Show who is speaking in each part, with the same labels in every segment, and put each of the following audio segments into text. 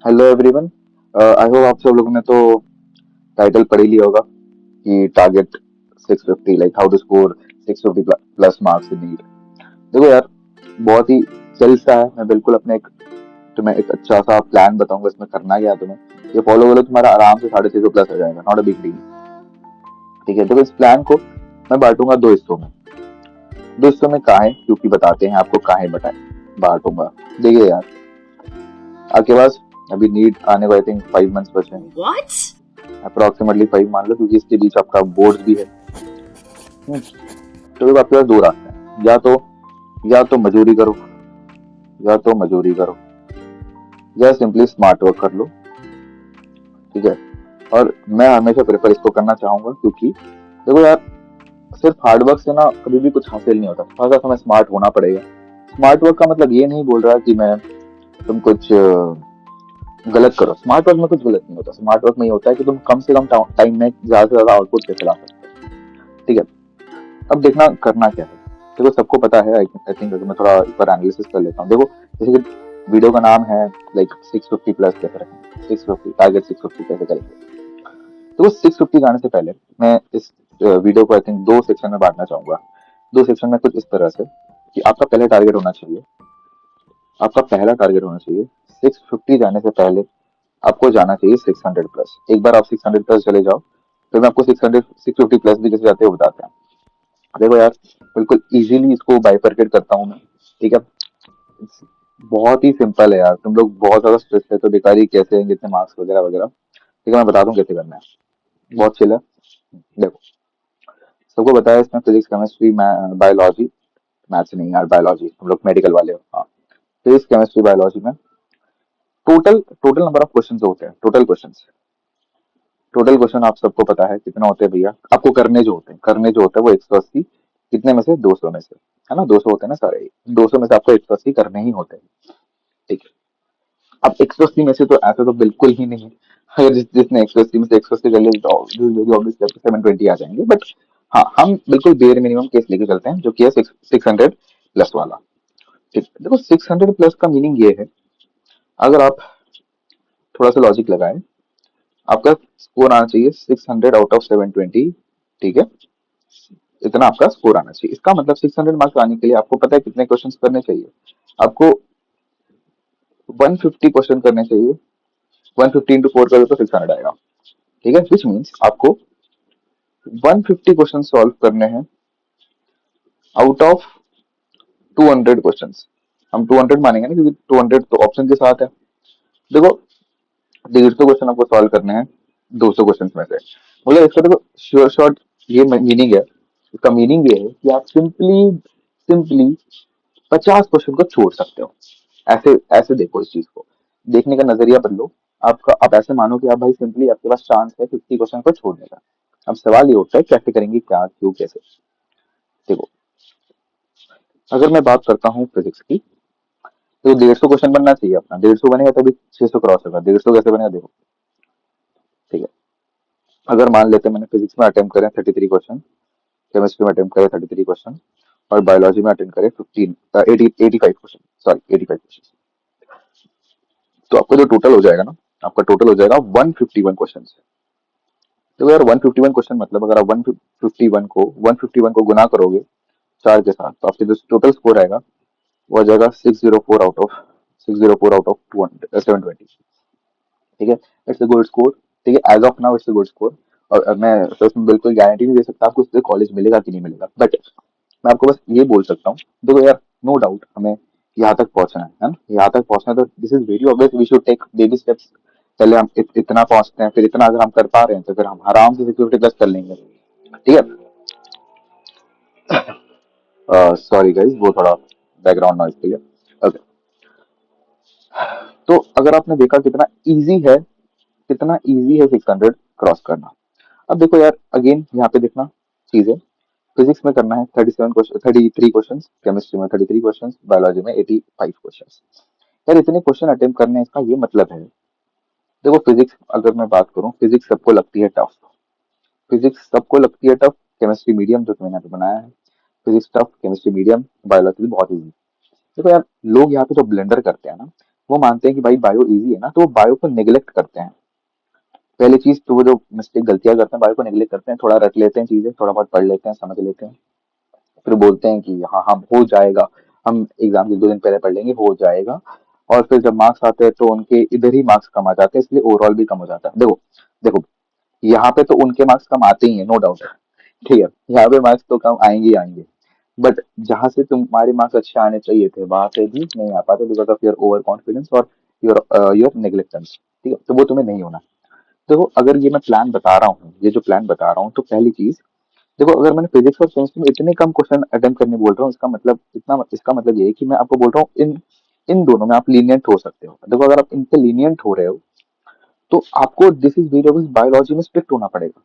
Speaker 1: Hello everyone. I hope आप सब लोगों ने तो टाइटल पढ़ ही लिया होगा कि target 650 like how to score 650 plus marks in NEET. देखो यार, बहुत ही जल्द सा है। मैं बिल्कुल अपने एक तुम्हें एक अच्छा सा प्लान बताऊंगा। इसमें करना क्या है, तुम्हें ये फॉलो करो, तुम्हारा आराम से 650 प्लस हो जाएगा। Not a big deal. ठीक है, तो इस प्लान को मैं बांटूंगा दो हिस्सों में। दो हिस्सों में काहे, क्योंकि बताते हैं आपको काहे बताए बांटूंगा। देखिए यार, आपके पास अभी नीट आने को आई थिंक 5 मंथ्स बचे हैं।
Speaker 2: What?
Speaker 1: अप्रोक्सीमेटली 5 मान लो, क्योंकि इसके बीच आपका बोर्ड भी है। तो अब आपके पास दो रास्ते हैं, या तो मजदूरी करो, या तो मजदूरी करो, या सिंपली स्मार्ट वर्क कर लो। ठीक है, और मैं हमेशा प्रेफर इसको करना चाहूंगा, क्योंकि देखो यार, सिर्फ हार्ड वर्क से ना कभी भी कुछ हासिल नहीं होता। थोड़ा सा हमें स्मार्ट होना पड़ेगा। स्मार्ट वर्क का मतलब ये नहीं बोल रहा कि मैं तुम कुछ गलत करो। स्मार्ट वर्क में कुछ गलत नहीं होता। स्मार्ट वर्क में ये होता है कि तुम कम से कम टाइम में ज्यादा से ज्यादा आउटपुट कैसे ला सकते हो। ठीक है, अब देखना करना क्या है। देखो सबको पता है, आई थिंक मैं थोड़ा एक बार एनालिसिस कर लेता हूँ। देखो, जैसे कि वीडियो का नाम है लाइक 650 प्लस कैसे रखेंगे, 650 टारगेट 650 कैसे करेंगे। तो वो 650 जाने से पहले मैं इस वीडियो को आई थिंक दो सेक्शन में बांटना चाहूंगा। दो सेक्शन में कुछ इस तरह से कि आपका पहला टारगेट होना चाहिए, आपका पहला टारगेट होना चाहिए 650 जाने से पहले आपको जाना चाहिए 600 प्लस। एक बार आप 600 प्लस चले जाओ, फिर मैं आपको 650 प्लस भी कैसे जाते हैं वो बताते हैं। देखो यार, बिल्कुल इजीली इसको बाइफरकेट करता हूँ मैं। ठीक है, बहुत ही सिंपल है यार। तुम लोग बहुत ज्यादा स्ट्रेस लेते हो बेकार ही, कैसे हैं कितने मार्क्स वगैरह वगैरह। ठीक है, मैं बता दूं कैसे करना है। बहुत चिल है। देखो, सबको बताया इसमें फिजिक्स केमिस्ट्री बायोलॉजी, मैथ्स नहीं यार, बायोलॉजी। तुम लोग मेडिकल वाले हो, हाँ। फिजिक्स केमिस्ट्री बायोलॉजी में total total number of question होते हैं। टोटल क्वेश्चन आप सबको पता है कितना होते हैं भैया। आपको करने जो होते हैं वो 180। कितने में से? 200 में से। है ना, 200 होते हैं ना सारे। 200 में से आपको 180 करने ही होते हैं। ठीक है, अब 180 में से तो ऐसा तो बिल्कुल ही नहीं है। अगर जिसने 180 में से 180 कर लिया तो ऑब्वियसली 720 आ जाएंगे। बट हाँ, हम बिल्कुल बेयर मिनिमम केस लेके चलते हैं, जो कि है 600 प्लस वाला। ठीक है, देखो 600 प्लस का मीनिंग ये है, अगर आप थोड़ा सा लॉजिक लगाएं, आपका स्कोर आना चाहिए 600 आउट ऑफ 720। ठीक है, इतना आपका स्कोर आना चाहिए। इसका मतलब 600 मार्क्स आने के लिए आपको पता है कितने क्वेश्चन करने चाहिए। आपको 150 क्वेश्चन करने चाहिए। 150 इंटू 4 करो तो 600 आएगा। ठीक है, विच मीन्स आपको 150 क्वेश्चन सॉल्व करने हैं आउट ऑफ 200 क्वेश्चन। हम 200 मानेंगे ना, क्योंकि 200 तो ऑप्शन के साथ है। देखो, 150 क्वेश्चन आपको सॉल्व करने हैं 200 क्वेश्चन में से। मतलब इसका देखो श्योर शॉर्ट ये मीनिंग है। इसका मीनिंग ये है कि आप सिंपली सिंपली 50 क्वेश्चन को छोड़ सकते हो। ऐसे ऐसे देखो, इस चीज को देखने का नजरिया बदलो। आपका आप ऐसे मानो कि आप भाई सिंपली आपके पास चांस है 50 क्वेश्चन को छोड़ने का। अब सवाल ये उठता है कैसे करेंगे, क्या, क्यों, कैसे। देखो, अगर मैं बात करता हूँ फिजिक्स की, तो 150 क्वेश्चन बनना चाहिए अपना। 150 बनेगा तभी 600 क्रॉस होगा। 150 कैसे बनेगा देखो। ठीक है, अगर मान लेते हैं मैंने फिजिक्स में अटेम्प्ट करें 33 क्वेश्चन, केमिस्ट्री में अटेम्प्ट करे 33 क्वेश्चन, और बायोलॉजी में अटेम्प्ट करे 85 क्वेश्चन, सॉरी 85 क्वेश्चन, तो आपका जो टोटल हो जाएगा ना, आपका टोटल हो जाएगा 151 क्वेश्चन। तो यार 151 क्वेश्चन मतलब अगर आप 151 को गुना करोगे 4 के साथ, तो आपके जो टोटल स्कोर आएगा वो आ जाएगा 604 आउट ऑफ 720। ठीक है, इट्स अ गुड स्कोर। ठीक है, as of now it's a good score. और मैं तो इसमें बिल्कुल गारंटी नहीं दे सकता आपको इससे कॉलेज मिलेगा कि नहीं मिलेगा, बट मैं आपको बस ये बोल सकता हूँ। देखो यार, नो डाउट हमें यहाँ तक पहुंचना है ना, यहाँ तक पहुंचना है, तो this is very obvious, we should take baby steps. पहले हम इतना पहुंचते हैं, फिर इतना अगर हम कर पा रहे हैं तो फिर हम आराम से सिक्योरिटी प्लस कर लेंगे। ठीक है, सॉरी गाइस, वो थोड़ा बैकग्राउंड नॉइज। ठीक है, ओके। तो अगर आपने देखा कितना इजी है 600 क्रॉस करना। अब देखो यार, अगेन यहाँ पे देखना चीजें। फिजिक्स में करना है 33 क्वेश्चन, केमिस्ट्री में 33 क्वेश्चन, बायोलॉजी में 85 क्वेश्चन। यार इतने क्वेश्चन अटेम्प्ट करने हैं, इसका ये मतलब है। देखो फिजिक्स अगर मैं बात करूँ, फिजिक्स सबको लगती है टफ। फिजिक्स सबको लगती है टफ। केमिस्ट्री मीडियम जो मैंने यहाँ पे बनाया है, physics tough, chemistry medium, biology बहुत ईजी। देखो यार, लोग यहाँ पे जो ब्लेंडर करते हैं ना, वो मानते हैं कि भाई बायो इजी है ना, तो वो बायो को नेग्लेक्ट करते हैं। पहली चीज तो वो जो मिस्टेक गलतियां करते हैं, बायो को नेग्लेक्ट करते हैं, थोड़ा रट लेते हैं चीजें, थोड़ा बहुत पढ़ लेते हैं, समझ लेते हैं, फिर बोलते हैं कि हाँ हम हो जाएगा, हम एग्जाम के 2 दिन पहले पढ़ लेंगे, हो जाएगा। और फिर जब मार्क्स आते हैं तो उनके इधर ही मार्क्स कम आ जाते हैं, इसलिए ओवरऑल भी कम हो जाता है। देखो देखो, यहाँ पे तो उनके मार्क्स कम आते ही है, नो डाउट, ठीक है, यहाँ पे मार्क्स तो कम आएंगे ही आएंगे। बट जहां से तुम्हारे मार्क्स अच्छे आने चाहिए थे वहां से भी नहीं आ पाते, because of your over confidence और योर नेग्लिजेंस। ठीक है, तो वो तुम्हें नहीं होना। देखो अगर ये मैं प्लान बता रहा हूँ, ये जो प्लान बता रहा हूँ, तो पहली चीज देखो, अगर मैंने फिजिक्स और केमिस्ट्री में इतने कम क्वेश्चन अटेम्प्ट करने बोल रहा हूँ, इसका मतलब इतना, इसका मतलब ये है कि मैं आपको बोल रहा हूँ इन इन दोनों में आप लीनियंट हो सकते हो। देखो अगर आप इनसे लीनियंट हो रहे हो तो आपको दिस इज वेरिएबल्स बायोलॉजी में स्ट्रिक्ट होना पड़ेगा।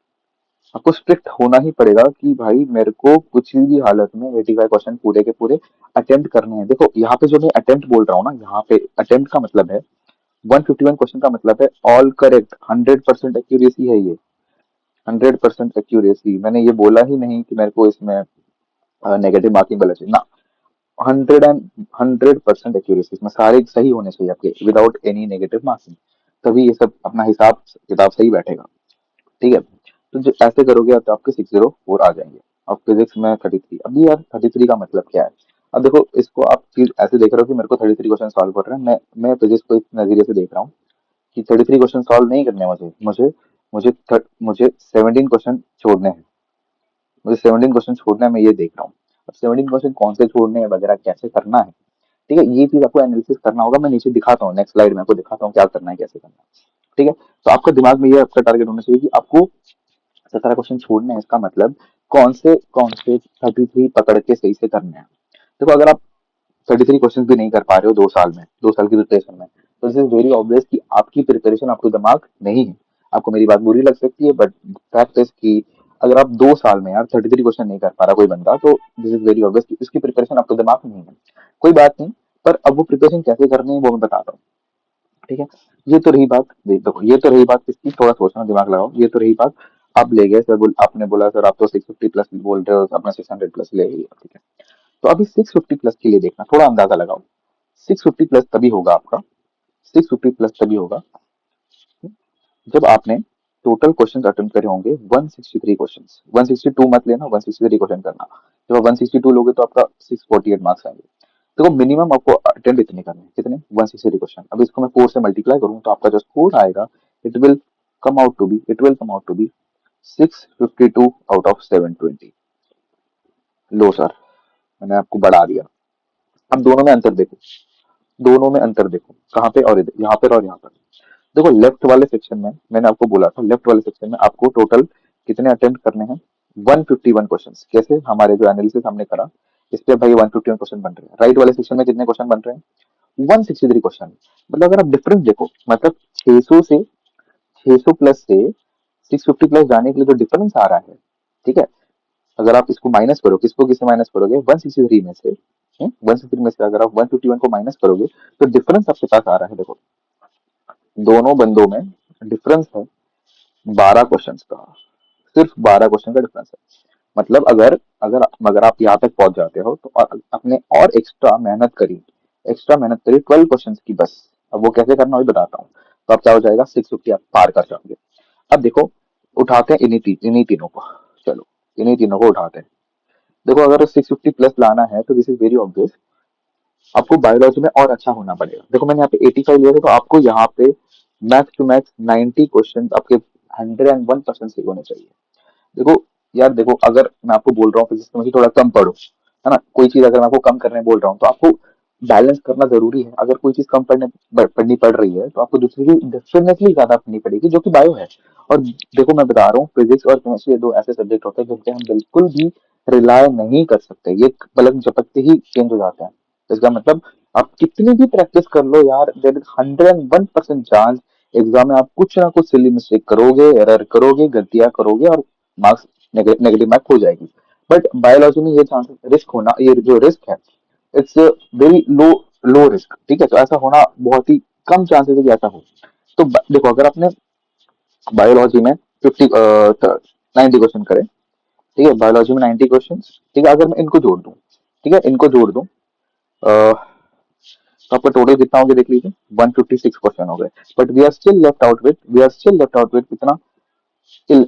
Speaker 1: आपको स्ट्रिक्ट होना ही पड़ेगा कि भाई मेरे को कुछ भी हालत में 85 क्वेश्चन पूरे के पूरे अटेम्प्ट करने हैं। देखो यहाँ पे जो मैं अटेम्प्ट बोल रहा हूँ ना, यहाँ पे अटेम्प्ट का मतलब है 151 क्वेश्चन का मतलब है ऑल करेक्ट, 100% एक्यूरेसी है ये। 100% एक्यूरेसी, मैंने ये बोला ही नहीं कि मेरे को इसमें नेगेटिव मार्किंग वाला चाहिए ना। 100% एक्यूरेसी, इसमें सारे सही होने चाहिए आपके, विदाउट एनी नेगेटिव मार्किंग, तभी ये सब अपना हिसाब किताब सही बैठेगा। ठीक है, तो जो ऐसे करोगे तो आपके 604 आ जाएंगे। अब फिजिक्स में 33, अभी यार 33 का मतलब क्या है? अब देखो इसको आप चीज ऐसे देख रहे हो कि मेरे को 33 क्वेश्चन सॉल्व कर रहे हैं, मैं फिजिक्स को इस नजरिए से देख रहा हूँ कि 33 क्वेश्चन सॉल्व नहीं करने हैं मुझे, मुझे 17 क्वेश्चन छोड़ने हैं। मुझे 17 क्वेश्चन छोड़ना है, मैं ये देख रहा हूँ। अब 17 क्वेश्चन कौन से छोड़ने हैं वगैरह कैसे करना है, ठीक है, ये चीज आपको एनालिसिस करना होगा। मैं नीचे दिखाता हूँ, नेक्स्ट स्लाइड में आपको दिखाता हूँ क्या करना है, कैसे करना है। ठीक है, तो आपका दिमाग में ये आपका टारगेट होना चाहिए कि आपको 17 क्वेश्चन छोड़ने हैं, इसका मतलब कौन से 33 पकड़ के सही से करने हैं। देखो अगर आप 33 क्वेश्चन भी नहीं कर पा रहे हो 2 साल में, 2 साल की प्रिपरेशन में, तो दिस इज वेरी ऑब्वियस कि आपकी preparation up to the mark नहीं है। आपको मेरी बात बुरी लग सकती है, बट फैक्ट इज कि अगर आप 2 साल में यार 33 क्वेश्चन नहीं कर पा रहा कोई बंदा, तो दिस इज वेरी ऑब्वियस कि उसकी preparation up to the mark नहीं है। कोई बात नहीं, पर अब वो प्रिपरेशन कैसे करनी है वो मैं बताता हूँ। ठीक है, ये तो रही बात, देखो ये तो रही बात किसकी, थोड़ा सोचना, दिमाग लगाओ, ये तो रही बात। आप ले गए सर, आपने बोला सर आप तो 650 प्लस बोल रहे हो, आपने 600 प्लस ले लिया, ठीक है। तो अभी 650 प्लस के लिए देखना, थोड़ा अंदाजा लगाओ। 650 प्लस तभी होगा आपका, 650 प्लस तभी होगा जब आपने टोटल क्वेश्चन अटेम्प्ट करे होंगे 163 क्वेश्चन। 162 मत लेना, 163 क्वेश्चन करना। जब आप 162 लोगे तो आपका 648 मार्क्स आएंगे। देखो मिनिमम आपको अटेम्प्ट इतने करने हैं, कितने, 163 क्वेश्चन। अब इसको मैं 4 से मल्टीप्लाई करूँ तो आपका जो स्कोर आएगा, it will come out to be 652 out of 720। लो सर, मैंने आपको बढ़ा दिया। अब दोनों में अंतर देखो, दोनों में अंतर देखो, कहाँ पे और इधर, यहाँ पर और यहाँ पर। देखो लेफ्ट वाले सेक्शन में मैंने आपको बोला था, लेफ्ट वाले सेक्शन में आपको टोटल कितने अटेम्प्ट करने हैं, 151 क्वेश्चन। कैसे, हमारे जो एनालिसिस हमने करा इस पे भाई 151 क्वेश्चन बन रहे हैं। राइट वाले सेक्शन में कितने क्वेश्चन बन रहे हैं, 163 क्वेश्चन। मतलब अगर आप डिफरेंस देखो, मतलब 600 प्लस से 650 प्लस जाने के लिए जो डिफरेंस आ रहा है, ठीक है, अगर आप इसको माइनस करो, किसको किससे माइनस करोगे, 163 में से, 163 में से अगर आप 151 को माइनस करोगे तो डिफरेंस आपके पास आ रहा है। देखो दोनों बंदों में डिफरेंस है 12 क्वेश्चन का, सिर्फ 12 क्वेश्चन का डिफरेंस है। मतलब अगर अगर अगर आप यहाँ तक पहुंच जाते हो तो आपने और एक्स्ट्रा मेहनत करी 12 क्वेश्चन की बस। अब वो कैसे करना वही बताता हूँ। तो आप क्या हो जाएगा, 650 आप पार कर जाओगे। अब देखो उठाते हैं इन्हीं तीनों को, चलो इन्हीं तीनों को उठाते हैं। देखो अगर 650 प्लस लाना है तो दिस इज वेरी ऑब्वियस, आपको बायोलॉजी में और अच्छा होना पड़ेगा। देखो मैंने यहाँ पे 85 लिया था, तो आपको यहाँ पे मैक्स टू मैक्स 90 क्वेश्चन आपके 101% सही होने चाहिए। देखो यार, देखो अगर मैं आपको बोल रहा हूँ फिजिक्स में थोड़ा कम पढ़ो, है ना, कोई चीज अगर मैं आपको कम करने बोल रहा हूँ तो आपको बैलेंस करना जरूरी है। अगर कोई चीज कम पढ़नी पड़ रही है तो आपको दूसरी चीज डेफिनेटली ज्यादा पढ़नी पड़ेगी, जो कि बायो है। और देखो मैं बता रहा हूँ, फिजिक्स और केमिस्ट्री ये दो ऐसे सब्जेक्ट होते हैं जिन पे हम बिल्कुल भी रिलाय नहीं कर सकते, ये पलक झपकते ही चेंज हो जाते हैं। इसका मतलब आप कितनी भी प्रैक्टिस कर लो यार, देयर इज 101% चांस एग्जाम में आप कुछ ना कुछ सिली मिस्टेक करोगे, एरर करोगे, गलतियां करोगे और मार्क्स नेगेटिव मार्क हो जाएगी। बट बायोलॉजी में ये चांस रिस्क होना, ये जो रिस्क है इट्स वेरी लो रिस्क। ठीक है, तो ऐसा होना बहुत ही कम चांसेस है कि ऐसा हो। तो देखो अगर आपने बायोलॉजी में 90 क्वेश्चन करे, ठीक है, बायोलॉजी में 90 क्वेश्चन, ठीक है, अगर मैं इनको जोड़ दूं, ठीक है, इनको जोड़ दूं, तो आपका टोटल कितना हो गया देख लीजिए, 156 क्वेश्चन हो गए। But we are still left out with कितना, still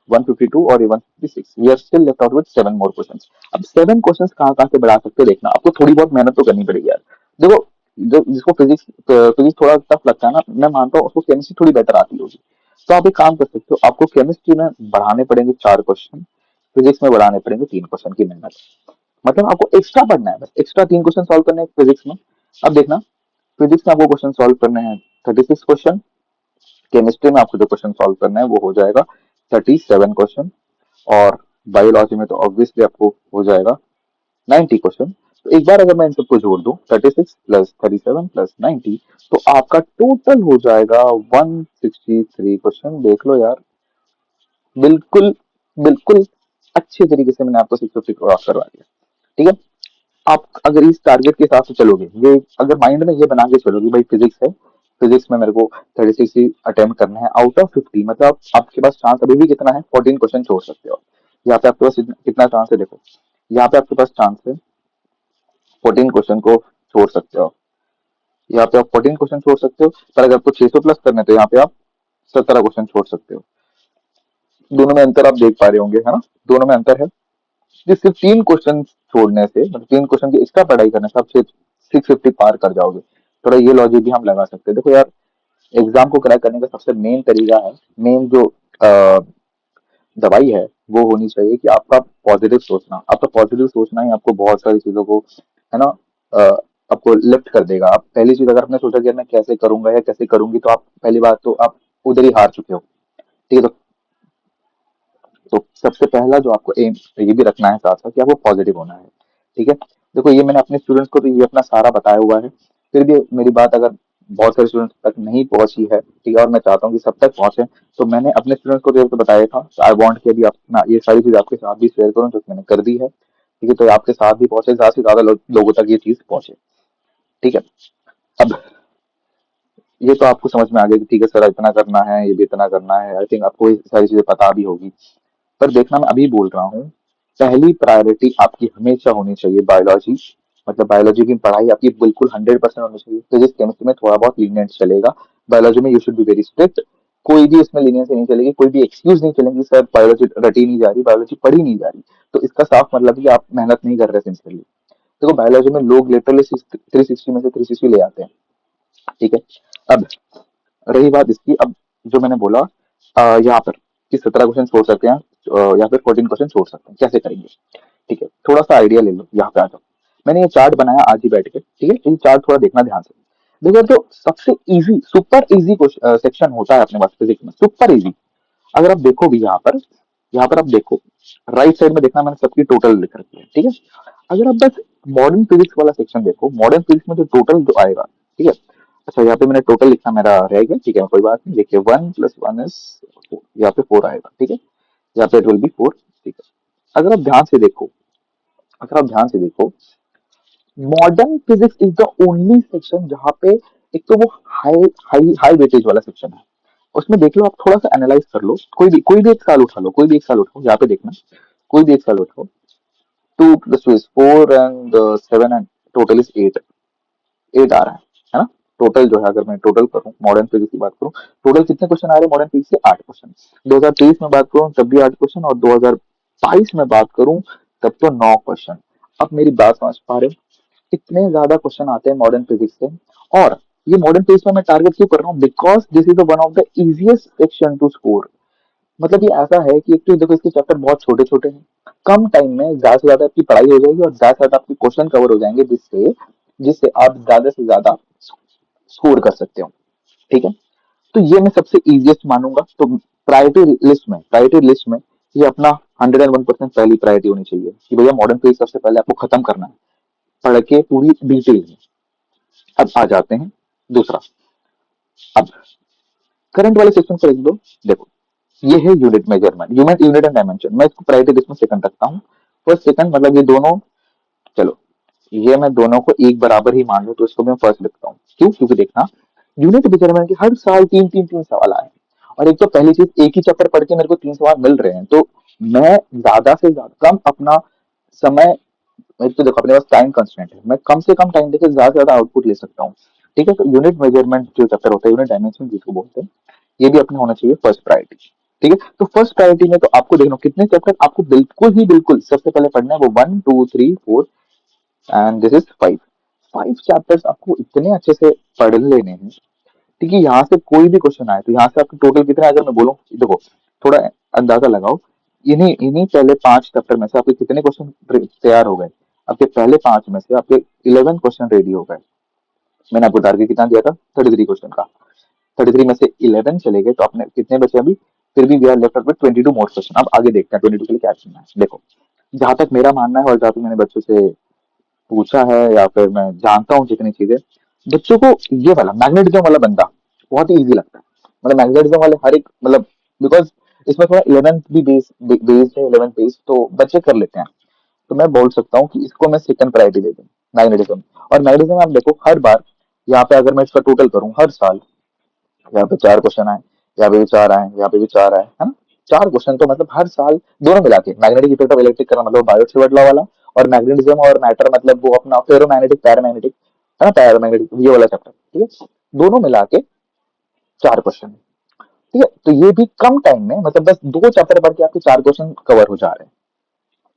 Speaker 1: 152 और 156, we are still left out with 7 more questions. अब 7 क्वेश्चंस कहाँ कहाँ से बढ़ा सकते हैं देखना, आपको थोड़ी बहुत मेहनत तो करनी पड़ेगी यार। देखो, जो जिसको फिजिक्स फिजिक्स थोड़ा टफ लगता है ना, मैं मानता हूँ उसको केमिस्ट्री थोड़ी बेटर आती होगी। तो आप एक काम कर सकते हो, आपको केमिस्ट्री में बढ़ाने पड़ेंगे 4 क्वेश्चन, फिजिक्स में बढ़ाने पड़ेंगे 3 क्वेश्चन की मेहनत। मतलब आपको एक्स्ट्रा पढ़ना है, बस एक्स्ट्रा 3 क्वेश्चन सॉल्व करने हैं फिजिक्स में। अब देखना, फिजिक्स में आपको क्वेश्चन सॉल्व करने हैं 36 क्वेश्चन, केमिस्ट्री में आपको जो क्वेश्चन सॉल्व करना है वो हो जाएगा 37 क्वेश्चन, और बायोलॉजी में तो ऑब्वियसली आपको हो जाएगा 90 क्वेश्चन। तो एक बार अगर मैं इन सबको जोड़ दूं, 36 + 37 + 90, तो आपका टोटल हो जाएगा 163 क्वेश्चन। देख लो यार, बिल्कुल बिल्कुल अच्छे तरीके से मैंने आपको 650 क्रॉस करवा दिया। ठीक है, आप अगर इस टारगेट के हिसाब से चलोगे, ये अगर माइंड में ये बना के चलोगे भाई फिजिक्स है, फिजिक्स में मेरे को 36 ही अटेम्प्ट करना है आउट ऑफ 50, मतलब आपके पास चांस अभी भी कितना है, 14 क्वेश्चन छोड़ सकते हो। यहाँ पे आपके पास कितना चांस है देखो, यहाँ पे आपके पास चांस है 14 क्वेश्चन को छोड़ सकते हो। यहाँ पे आप 14 क्वेश्चन छोड़ सकते हो, पर अगर आपको 600 प्लस करने तो यहाँ पे आप 17 क्वेश्चन छोड़ सकते हो। दोनों में अंतर आप देख पा रहे होंगे, है ना, दोनों में अंतर है। ये सिर्फ 3 क्वेश्चन छोड़ने से, मतलब 3 क्वेश्चन की एक्स्ट्रा पढ़ाई करने से आप 650 पार कर जाओगे। थोड़ा ये लॉजिक भी हम लगा सकते हैं। देखो यार, एग्जाम को क्रैक करने का सबसे मेन तरीका है, मेन जो दवाई है वो होनी चाहिए कि आपका पॉजिटिव सोचना। आपका पॉजिटिव सोचना ही आपको बहुत सारी चीजों को, है ना, अ, आपको लिफ्ट कर देगा। आप पहली चीज, अगर आपने सोचा कि मैं कैसे करूंगा या कैसे करूंगी, तो आप पहली बात तो आप उधर ही हार चुके हो। ठीक है, तो सबसे पहला जो आपको एम ये भी रखना है साथ साथ कि आपको पॉजिटिव होना है। ठीक है, देखो ये मैंने अपने स्टूडेंट्स को तो ये अपना सारा बताया हुआ है, फिर भी मेरी बात अगर बहुत सारे स्टूडेंट्स तक नहीं पहुंची है, ठीक है, और मैं चाहता हूँ कि सब तक पहुंचे, तो मैंने अपने स्टूडेंट्स को तो बताया था, आई वांट कि अभी अपना ये सारी चीज आपके साथ भी शेयर करूँ, जो कि मैंने कर दी है। ठीक है, तो ये आपके साथ भी पहुंचे, ज्यादा से ज्यादा लोगों तक ये चीज पहुंचे। ठीक है, अब ये तो आपको समझ में आ गया कि ठीक है सर, इतना करना है, ये भी इतना करना है। आई थिंक आपको ये सारी चीजें पता भी होगी। पर देखना, मैं अभी बोल रहा हूँ, पहली प्रायोरिटी आपकी हमेशा होनी चाहिए बायोलॉजी। मतलब बायोलॉजी की पढ़ाई आपकी बिल्कुल 100% होनी चाहिए। फिजिक्स केमिस्ट्री में थोड़ा बहुत लीनियंट चलेगा, बायोलॉजी में you should be very strict. कोई भी इसमें लीनियंस नहीं चलेगी, कोई भी एक्सक्यूज नहीं चलेगी सर बायोलॉजी रटी नहीं जा रही, बायोलॉजी पढ़ी नहीं जा रही, तो इसका साफ मतलब है कि आप मेहनत नहीं कर रहे सिंसियरली। देखो बायोलॉजी में लोग लिटरली 360 में से 360 ले आते हैं। ठीक है, अब रही बात इसकी, अब जो मैंने बोला यहाँ पर कि 17 क्वेश्चन छोड़ सकते हैं, या फिर 14 क्वेश्चन छोड़ सकते हैं, कैसे करेंगे। ठीक है, थोड़ा सा आइडिया ले लो, यहाँ पे आ जाओ। मैंने ये चार्ट बनाया आज ही बैठ के, ठीक है, ये चार्ट थोड़ा देखना ध्यान से। देखो, जो सबसे इजी, सुपर इजी सेक्शन होता है अपने पास फिजिक्स में, सुपर इजी, अगर आप देखो भी यहाँ पर आप देखो, राइट साइड में देखना, मैंने सबकी टोटल लिख रखी है। ठीक है, अगर आप बस मॉडर्न फिजिक्स वाला सेक्शन देखो, मॉडर्न फिजिक्स में जो टोटल जो आएगा, ठीक है, अच्छा यहाँ पे मैंने टोटल लिखना मेरा रह गया, ठीक है, कोई बात नहीं, देखिए 1 + 1 इज, यहाँ पे 4 आएगा। ठीक है, यहाँ पे इट विल बी 4। ठीक है, अगर आप ध्यान से देखो, अगर आप ध्यान से देखो, modern physics is the only section जहाँ पे एक तो वो हाई हाई हाई वेटेज वाला सेक्शन है। उसमें देख लो, आप थोड़ा सा एनालाइज कर लो, कोई भी एक साल उठा लो, कोई भी एक साल उठाओ, यहाँ पे देखना, कोई भी एक साल उठाओ, 2 + 2 is 4 and 7 and total is 8, 8 आ रहा है ना। टोटल जो है, अगर मैं टोटल करूँ, मॉडर्न फिजिक्स की बात करूँ, टोटल कितने क्वेश्चन आ रहे हैं मॉडर्न फिजिक्स से, 8 क्वेश्चन। 2023 में बात करूँ तब भी 8 क्वेश्चन, और 2022 में बात करूँ तब तो 9 क्वेश्चन। अब मेरी बात समझ पा रहे हो, इतने ज्यादा क्वेश्चन आते हैं मॉडर्न फिजिक्स से। और ये मॉडर्न फिजिक्स में मैं टारगेट क्यों कर रहा हूँ, because this is the one of the easiest section two score. मतलब ये ऐसा है कि एक तो देखो, इसके चैप्टर बहुत छोटे छोटे हैं, कम टाइम में ज्यादा से ज्यादा आपकी पढ़ाई हो जाएगी, और ज्यादा से ज्यादा आपके क्वेश्चन कवर हो जाएंगे, जिससे जिससे आप ज्यादा से ज्यादा स्कोर कर सकते हो। ठीक है, तो ये मैं सबसे इजिएस्ट मानूंगा। तो प्रायोरिटी लिस्ट में ये अपना 101% पहली प्रायोरिटी होनी चाहिए कि भैया मॉडर्न फिजिक्स सबसे पहले आपको खत्म करना है, पढ़ के पूरी डिटेल में। अब आ जाते हैं दूसरा, अब करंट वाले सेक्शन पर एक दो देखो, ये है unit measurement, unit and dimension. मैं इसको प्रायोरिटी लिस्ट में सेकंड रखता हूँ, फर्स्ट सेकंड, मतलब ये दोनों, चलो ये मैं दोनों को एक बराबर ही मान लूं, तो इसको मैं फर्स्ट लिखता हूँ। क्यों, क्योंकि देखना, यूनिट मेजरमेंट के हर साल तीन सवाल आए, और एक तो पहली चीज, एक ही चैप्टर पढ़ के मेरे को 3 सवाल मिल रहे हैं, तो मैं ज्यादा से ज्यादा कम अपना समय एक तो देखो अपने पास टाइम कंस्ट्रेंट है, मैं कम से कम टाइम देके ज्यादा से ज्यादा आउटपुट ले सकता हूँ। ठीक है, तो यूनिट मेजरमेंट जो चैप्टर होता है, यूनिट डायमेंशन जिसको बोलते हैं, ये भी अपने होना चाहिए फर्स्ट प्रायोरिटी। ठीक है, तो फर्स्ट प्रायोरिटी में तो आपको देखना कितने चैप्टर आपको बिल्कुल ही बिल्कुल सबसे पहले पढ़ना है, वो 1 2 3 4 एंड दिस इज 5। 5 चैप्टर्स आपको इतने अच्छे से पढ़ लेने हैं। ठीक है, यहाँ से कोई भी क्वेश्चन आए तो यहाँ से आपके टोटल कितने, अगर मैं बोलूँ देखो थोड़ा अंदाजा लगाओ, इन्हीं इन्हीं पहले 5 चैप्टर में से आपके कितने क्वेश्चन तैयार हो गए। आपके पहले 5 में से आपके 11 क्वेश्चन रेडी हो गए। मैंने आपको टारगेट कितना दिया था, 33 क्वेश्चन का। 33 में से 11 चले गए, तो आपने कितने बचे अभी, फिर भी we are left with 22 more question. अब आगे देखते हैं 22 के लिए क्या करना है। देखो जहां तक मेरा मानना है और जहां तक मैंने बच्चों से पूछा है या फिर मैं जानता हूँ जितनी चीजें, बच्चों को ये वाला मैग्नेटिज्म वाला बंदा बहुत ही इजी लगता है। मतलब मैग्नेटिज्म वाले हर एक मतलब, बिकॉज इसमें थोड़ा 11th भी बेस्ड है, 11th बेस्ड तो बच्चे कर लेते हैं। तो मैं बोल सकता हूँ कि इसको मैं सेकंड प्रायोरिटी दे दूँ, मैग्नेटिज्म। और मैग्नेटिज्म आप देखो हर बार यहाँ पे अगर मैं इसका टोटल करूँ, हर साल यहाँ पे 4 क्वेश्चन आए, यहाँ पे भी 4 आए, यहाँ पे भी 4 आए, है ना। 4 क्वेश्चन तो मतलब हर साल दोनों मिला के, magnetic effect of electric current मतलब बायोट लॉ वाला, और मैग्नेटिज्म और मैटर मतलब वो अपना फेरोमैग्नेटिक पैरामैग्नेटिक, है ना, पैरामैग्नेटिक ये वाला चैप्टर। ठीक है, दोनों मिला के 4 क्वेश्चन। ठीक है, तो ये भी कम टाइम में, मतलब बस 2 चैप्टर पढ़ के आपके 4 क्वेश्चन कवर हो जा रहे हैं।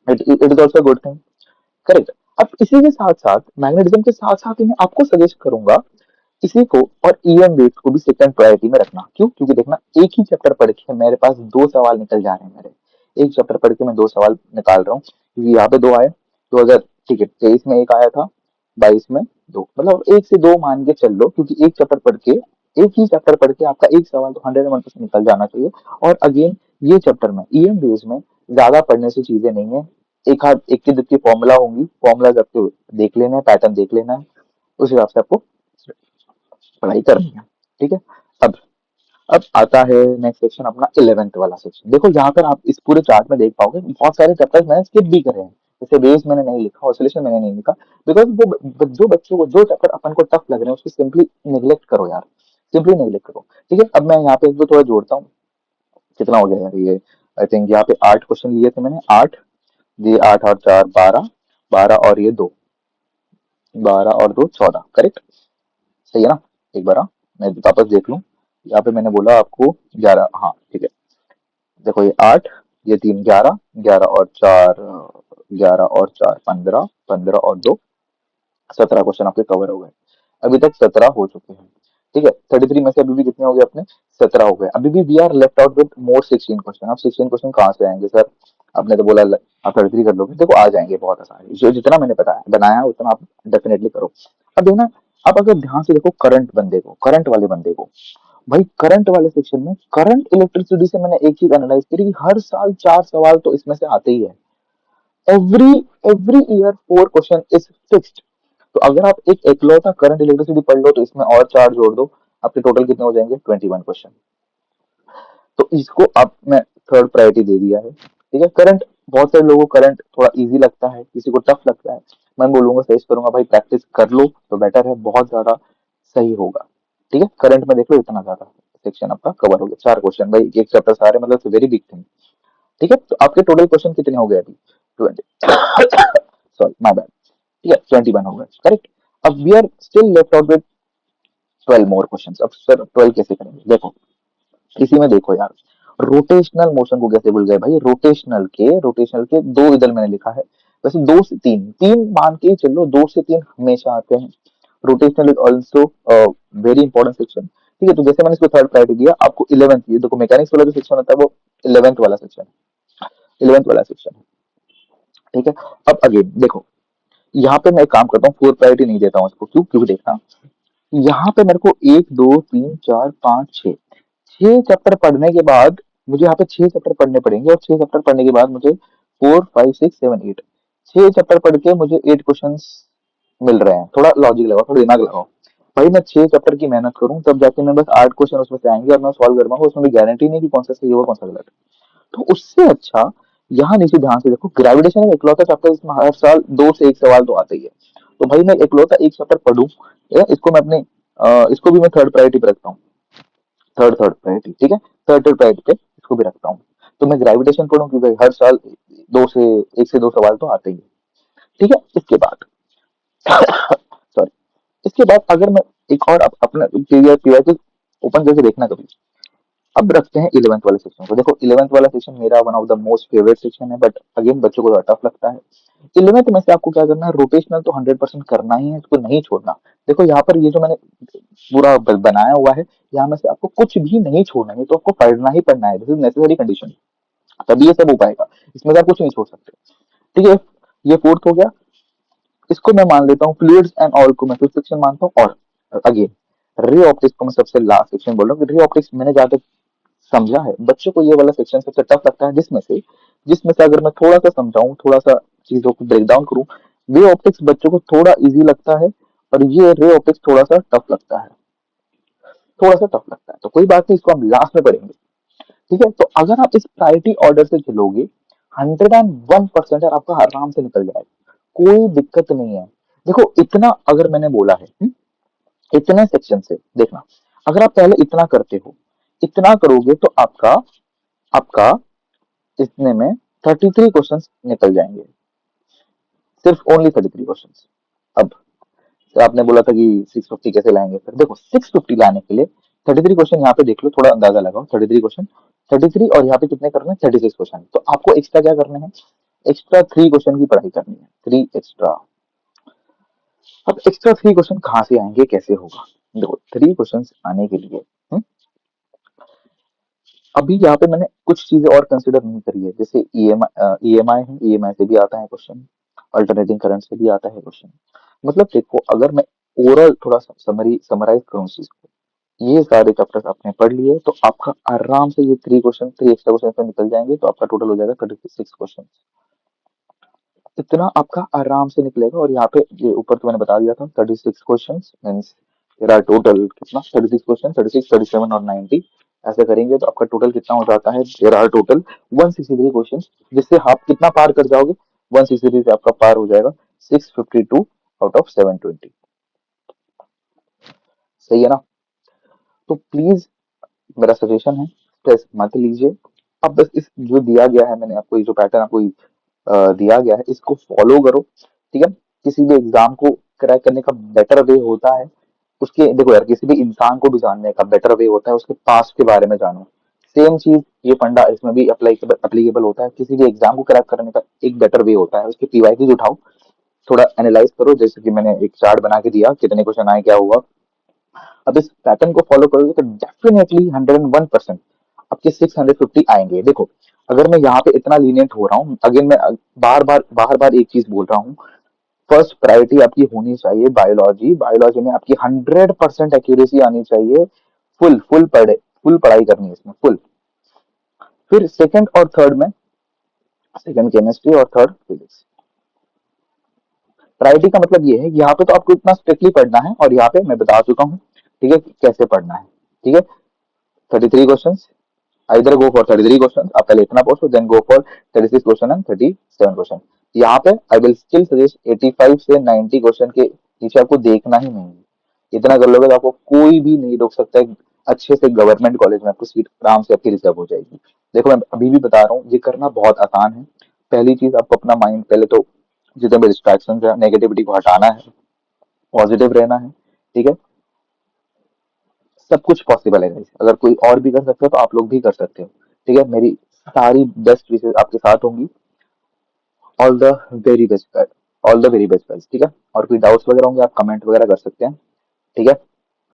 Speaker 1: It is also good thing, correct. अब इसी के साथ साथ मैग्नेटिज्म के साथ साथ ही मैं आपको सजेस्ट करूंगा इसी को और ईएम वेव्स को भी सेकंड प्रायोरिटी में रखना। क्यों? क्योंकि देखना एक ही चैप्टर पढ़ के मेरे पास 2 सवाल निकल जा रहे हैं मेरे। एक चैप्टर पढ़ के मैं 2 सवाल निकाल रहा हूँ, क्योंकि यहाँ पे 2 आए, 2000, ठीक है, 23 में एक आया था, 22 में 2, मतलब 1 से 2 मान के चल लो, क्योंकि एक चैप्टर पढ़ के, एक ही चैप्टर पढ़ के आपका एक सवाल तो 101% निकल जाना चाहिए। और अगेन ये चैप्टर में ईएम वेव्स में ज्यादा पढ़ने से चीजें नहीं है। एक हाथ एक की दुक्की फॉर्मूला होंगी, फॉर्मूला आपको देख लेना है, पैटर्न देख लेना है, उस हिसाब से आपको पढ़ाई करनी है। ठीक है, अब अब आता है नेक्स्ट सेक्शन अपना 11th वाला सेक्शन। देखो यहाँ पर आप इस पूरे चार्ट में देख पाओगे बहुत सारे चैप्टर्स मैंने स्किप भी करे हैं, जैसे बेस मैंने नहीं लिखा, ऑसिलेशन मैंने नहीं लिखा, बिकॉज वो जो बच्चों को जो चैप्टर अपन को टफ लग रहे हैं उसकी सिंपली निगलेक्ट करो यार, सिंपली निगलेक्ट करो। ठीक है, अब मैं यहाँ पे एक दो थोड़ा जोड़ता हूँ। कितना हो गया यार ये, आई थिंक यहाँ पे 8 क्वेश्चन लिए थे मैंने, 8, ये 8 और 4 12, 12 और ये 2, 12 और 2 14, करेक्ट, सही है ना। एक बार मैं वापस देख लूँ, यहाँ पे मैंने बोला आपको 11, हाँ ठीक है। देखो ये 8, ये 3 11, 11 और 4, 11 और 4 15, 15 और 2 17 क्वेश्चन आपके कवर हो गए। अभी तक 17 हो चुके हैं। ठीक है, 33 में से अभी भी कितने हो गए अपने, 17 हो गए। अभी भी we are left out with more 16 question. अब 16 क्वेश्चन कहाँ से आएंगे सर, आपने तो बोला आप 33 कर लोगे, देखो आ जाएंगे बहुत आसानी, जो जितना मैंने बताया बनाया उतना आप डेफिनेटली करो। अब देखना, अब अगर ध्यान से देखो करंट बंदे को, करंट वाले बंदे को, भाई करंट वाले सेक्शन में करंट इलेक्ट्रिसिटी से मैंने एक चीज एनालाइज करी कि हर साल 4 सवाल तो इसमें से आते ही है। Every every year 4 question is fixed. तो अगर आप एक इकलौता करंट इलेक्ट्रिसिटी पढ़ लो तो इसमें और 4 जोड़ दो, आपके टोटल कितने हो जाएंगे, 21 क्वेश्चन। तो इसको आप मैं थर्ड प्रायोरिटी दे दिया है। ठीक है, करंट बहुत सारे लोगों को करंट थोड़ा इजी लगता है, किसी को टफ लगता है। मैं बोलूंगा, सजेस्ट करूंगा भाई प्रैक्टिस कर लो तो बेटर है, बहुत ज्यादा सही होगा। ठीक है, करंट में देख लो इतना ज्यादा सेक्शन आपका कवर हो गया, 4 क्वेश्चन भाई एक चैप्टर सारे, मतलब वेरी बिग थिंग। ठीक है, तो आपके टोटल क्वेश्चन कितने हो गए अभी, 20, सॉरी माय बैड। ठीक है, 21 हो गए, करेक्ट। अब we are still left out with 12 more question. अब सर 12 कैसे करेंगे, देखो इसी में देखो यार, रोटेशनल मोशन को कैसे भूल गए भाई, रोटेशनल के 2 इधर मैंने लिखा है, वैसे 2 से 3, 3 मान के चलो, 2 से 3 हमेशा आते हैं। Rotational is also very important section. ठीक है, तो जैसे मैंने इसको थर्ड प्रायोरिटी दिया, आपको 11th, ये देखो मैकेनिक्स वाला जो सेक्शन होता है वो 11th वाला सेक्शन है, 11th वाला सेक्शन है। ठीक है, अब अगेन देखो, यहाँ पे मैं एक काम करता हूँ, फोर्थ प्रायोरिटी नहीं देता हूँ इसको, क्यों, क्योंकि देखना यहाँ पे मेरे को 1 2 3 4 5 6, 6 चैप्टर पढ़ने के बाद मुझे यहाँ पे 6 चैप्टर पढ़ने पड़ेंगे, और 6 चैप्टर पढ़ने के बाद मुझे 4 5 6 7 8, 6 चैप्टर पढ़ के मुझे 8 क्वेश्चन मिल रहे हैं। थोड़ा लॉजिक लगाओ, थोड़ा दिमाग लगाओ, भाई मैं 6 चैप्टर की मेहनत करूँ तब जाके मैं बस 8 क्वेश्चन उसमें से आएंगे और मैं सॉल्व कर पाऊंगा, उसमें भी गारंटी नहीं कि कौन सा सही होगा कौन सा गलत। तो उससे अच्छा, यहाँ नीचे ध्यान से देखो, ग्रेविटेशन एक इकलौता चैप्टर इसमें हर साल 2 से 1 सवाल तो आते ही है। तो भाई मैं इकलौता एक चैप्टर पढ़ूं, इसको मैं अपने इसको भी मैं थर्ड प्रायोरिटी पे रखता हूँ, थर्ड थर्ड प्रायोरिटी। ठीक है, थर्ड थर्ड प्रायोरिटी पे इसको भी रखता हूँ। तो मैं ग्रेविटेशन पढ़ूं क्योंकि हर साल 1 से 2 सवाल तो आते ही है। ठीक है। इसके बाद सॉरी, इसके बाद अगर मैं एक और अपना पीवाई ओपन करके देखना कभी। अब रखते हैं 11th वाले सेक्शन को। देखो 11th वाला सेक्शन मेरा one of the most favourite section है, बट अगेन बच्चों को थोड़ा टफ लगता है। 11th में से आपको क्या करना है, रोटेशनल तो 100% करना ही है, इसको नहीं छोड़ना। देखो यहाँ पर ये जो मैंने पूरा बनाया हुआ है, यहाँ में से आपको कुछ भी नहीं छोड़ना है, तो आपको पढ़ना ही पढ़ना है। दिस इज नेसेसरी कंडीशन, तभी ये सब हो पाएगा। इसमें से आप कुछ नहीं छोड़ सकते। ठीक है, ये फोर्थ हो गया। इसको मैं मान लेता हूँ, फ्लूइड्स एंड ऑयल को मैं फिफ्थ सेक्शन मानता हूँ। और अगेन रे ऑप्टिक्स को मैं सबसे लास्ट सेक्शन बोल रहा हूँ। रे ऑप्टिक्स मैंने जहाँ तक समझा है, बच्चों को ये वाला सेक्शन सबसे टफ लगता है, जिसमें से अगर मैं थोड़ा सा समझाऊं, थोड़ा सा चीजों को ब्रेक डाउन करूं, वे ऑप्टिक्स बच्चों को थोड़ा इजी लगता है, और ये रे ऑप्टिक्स थोड़ा सा टफ लगता है, थोड़ा सा टफ लगता है। तो कोई बात नहीं, इसको हम लास्ट में पढ़ेंगे। ठीक है, तो अगर आप इस प्रायोरिटी ऑर्डर से चलोगे, 101% आपका आराम से निकल जाएगा, कोई दिक्कत नहीं है। देखो इतना अगर मैंने बोला है, इतने सेक्शन से देखना, अगर आप पहले इतना करते हो, इतना करोगे तो आपका आपका इतने में 33 क्वेश्चंस निकल जाएंगे, सिर्फ ओनली 33 क्वेश्चंस। अब तो आपने बोला था कि 650 कैसे लाएंगे, फिर देखो 650 लाने के लिए 33 क्वेश्चन यहाँ पे देख लो, थोड़ा अंदाजा लगाओ। 33 क्वेश्चन, 33 और यहाँ पे कितने करने हैं, 36 क्वेश्चन। तो आपको एक्स्ट्रा क्या करने हैं, एक्स्ट्रा 3 क्वेश्चन की पढ़ाई करनी है, 3 एक्स्ट्रा। अब एक्स्ट्रा 3 क्वेश्चन कहाँ से आएंगे, कैसे होगा? देखो 3 क्वेश्चन आने के लिए अभी यहाँ पे मैंने कुछ चीजें और कंसिडर नहीं करी है, जैसे ईएमआई है, ईएमआई से भी आता है क्वेश्चन, अल्टरनेटिंग करंट से भी आता है क्वेश्चन। मतलब देखो अगर मैं ओवरऑल थोड़ा सा समराइज करूँ इस चीज को, ये सारे चैप्टर्स आपने पढ़ लिए तो आपका आराम से ये 3 एक्स्ट्रा क्वेश्चन पे निकल जाएंगे, तो आपका टोटल हो जाएगा 36 क्वेश्चन। इतना आपका आराम से निकलेगा। और यहाँ पे ये ऊपर तो मैंने बता दिया था, 36 क्वेश्चन मीन्स तेरा टोटल कितना, 36 क्वेश्चन, 36, 37 और 90 ऐसे करेंगे तो आपका टोटल कितना हो जाता है, तेरा टोटल 163 क्वेश्चन, जिससे आप कितना पार कर जाओगे, 163 से आपका पार हो जाएगा 652 आउट ऑफ 720। सही है ना? तो प्लीज मेरा सजेशन है, स्ट्रेस मत लीजिए। अब बस इस जो दिया गया है, मैंने आपको ये जो पैटर्न आपको दिया गया है, इसको फॉलो करो। ठीक है, किसी भी एग्जाम को क्रैक करने का बेटर वे होता है उसके, देखो यार किसी भी इंसान को भी जानने का बेटर वे होता है उसके पास्ट के बारे में जानो। सेम चीज ये फंडा इसमें भी अप्लीकेबल होता है। किसी भी एग्जाम को क्रैक करने का एक बेटर वे होता है, उसके पीवाईक्यूज उठाओ, थोड़ा एनालाइज करो, जैसे कि मैंने एक चार्ट बना के दिया, कितने क्वेश्चन आए, क्या हुआ। अब इस पैटर्न को फॉलो करोगे तो डेफिनेटली 101% आपके 650 आएंगे। देखो अगर मैं यहाँ पे इतना लीनियंट हो रहा हूँ, अगेन मैं बार बार एक चीज बोल रहा हूँ, फर्स्ट प्रायोरिटी आपकी होनी चाहिए बायोलॉजी। बायोलॉजी में आपकी 100% एक्यूरेसी आनी चाहिए, फुल पढ़ाई करनी है इसमें, फुल। फिर सेकंड और थर्ड में, सेकंड केमिस्ट्री और थर्ड फिजिक्स। प्रायोरिटी का मतलब ये है कि यहाँ पे तो आपको इतना स्ट्रिक्टली पढ़ना है, और यहाँ पे मैं बता चुका हूँ, ठीक है, कैसे पढ़ना है। ठीक है, 33 question, either go for 33 question, आप पहले इतना पहुंचो, then go for 36 question and 37 question. यहाँ पे आई विल स्टिल सजेस्ट 85 से 90 क्वेश्चन के नीचे आपको देखना ही नहीं है। इतना कर लोगे तो आपको कोई भी नहीं रोक सकता है, अच्छे से गवर्नमेंट कॉलेज में आपको सीट आराम से आपकी रिजर्व हो जाएगी। देखो मैं अभी भी बता रहा हूँ, ये करना बहुत आसान है। पहली चीज, आपको अपना माइंड पहले तो जितने भी डिस्ट्रैक्शन है, नेगेटिविटी को हटाना है, पॉजिटिव रहना है। ठीक है, सब कुछ पॉसिबल है guys। अगर कोई और भी कर सकता है तो आप लोग भी कर सकते हो। ठीक है, मेरी सारी बेस्ट विशेष आपके साथ होंगी। All the very best, all the very best guys. ठीक है, और कोई डाउट्स वगैरह होंगे आप कमेंट वगैरह कर सकते हैं। ठीक है।